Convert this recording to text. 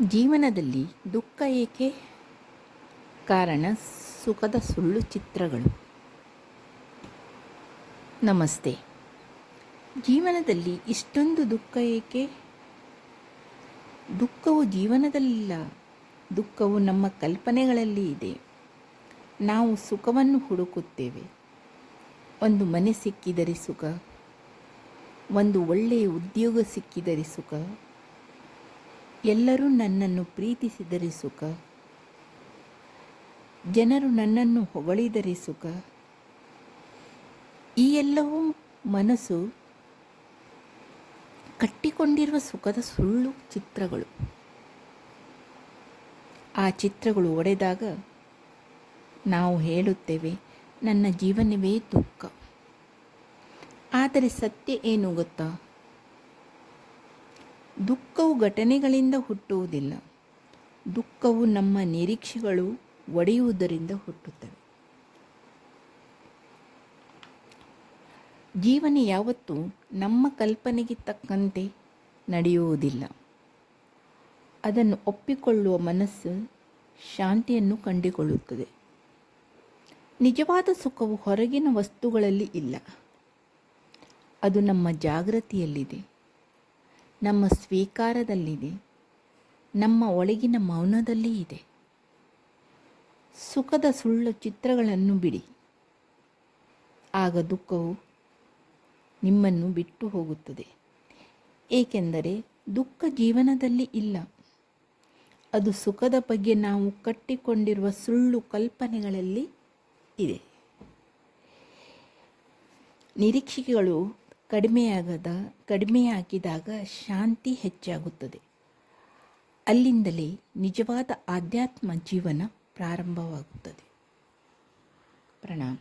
ಜೀವನದಲ್ಲಿ ದುಃಖ ಏಕೆ? ಕಾರಣ ಸುಖದ ಸುಳ್ಳು ಚಿತ್ರಗಳು. ನಮಸ್ತೆ. ಜೀವನದಲ್ಲಿ ಇಷ್ಟೊಂದು ದುಃಖ ಏಕೆ? ದುಃಖವು ಜೀವನದಲ್ಲಿಲ್ಲ, ದುಃಖವು ನಮ್ಮ ಕಲ್ಪನೆಗಳಲ್ಲಿ ಇದೆ. ನಾವು ಸುಖವನ್ನು ಹುಡುಕುತ್ತೇವೆ. ಒಂದು ಮನೆ ಸಿಕ್ಕಿದರೆ ಸುಖ, ಒಂದು ಒಳ್ಳೆಯ ಉದ್ಯೋಗ ಸಿಕ್ಕಿದರೆ ಸುಖ, ಎಲ್ಲರೂ ನನ್ನನ್ನು ಪ್ರೀತಿಸಿದರೆ ಸುಖ, ಜನರು ನನ್ನನ್ನು ಹೊಗಳಿದರೆ ಸುಖ. ಈ ಎಲ್ಲವೂ ಮನಸ್ಸು ಕಟ್ಟಿಕೊಂಡಿರುವ ಸುಖದ ಸುಳ್ಳು ಚಿತ್ರಗಳು. ಆ ಚಿತ್ರಗಳು ಒಡೆದಾಗ ನಾವು ಹೇಳುತ್ತೇವೆ, ನನ್ನ ಜೀವನವೇ ದುಃಖ. ಆದರೆ ಸತ್ಯ ಏನು ಗೊತ್ತಾ? ದುಃಖವು ಘಟನೆಗಳಿಂದ ಹುಟ್ಟುವುದಿಲ್ಲ, ದುಃಖವು ನಮ್ಮ ನಿರೀಕ್ಷೆಗಳು ಒಡೆಯುವುದರಿಂದ ಹುಟ್ಟುತ್ತವೆ. ಜೀವನ ಯಾವತ್ತೂ ನಮ್ಮ ಕಲ್ಪನೆಗೆ ತಕ್ಕಂತೆ ನಡೆಯುವುದಿಲ್ಲ. ಅದನ್ನು ಒಪ್ಪಿಕೊಳ್ಳುವ ಮನಸ್ಸು ಶಾಂತಿಯನ್ನು ಕಂಡುಕೊಳ್ಳುತ್ತದೆ. ನಿಜವಾದ ಸುಖವು ಹೊರಗಿನ ವಸ್ತುಗಳಲ್ಲಿ ಇಲ್ಲ, ಅದು ನಮ್ಮ ಜಾಗೃತಿಯಲ್ಲಿದೆ, ನಮ್ಮ ಸ್ವೀಕಾರದಲ್ಲಿದೆ, ನಮ್ಮ ಒಳಗಿನ ಮೌನದಲ್ಲಿ ಇದೆ. ಸುಖದ ಸುಳ್ಳು ಚಿತ್ರಗಳನ್ನು ಬಿಡಿ, ಆಗ ದುಃಖವು ನಿಮ್ಮನ್ನು ಬಿಟ್ಟು ಹೋಗುತ್ತದೆ. ಏಕೆಂದರೆ ದುಃಖ ಜೀವನದಲ್ಲಿ ಇಲ್ಲ, ಅದು ಸುಖದ ಬಗ್ಗೆ ನಾವು ಕಟ್ಟಿಕೊಂಡಿರುವ ಸುಳ್ಳು ಕಲ್ಪನೆಗಳಲ್ಲಿ ಇದೆ. ನಿರೀಕ್ಷೆಗಳು ಕಡಿಮೆಯಾಗಿದಾಗ ಶಾಂತಿ ಹೆಚ್ಚಾಗುತ್ತದೆ. ಅಲ್ಲಿಂದಲೇ ನಿಜವಾದ ಆಧ್ಯಾತ್ಮ ಜೀವನ ಪ್ರಾರಂಭವಾಗುತ್ತದೆ. ಪ್ರಣಾಮ.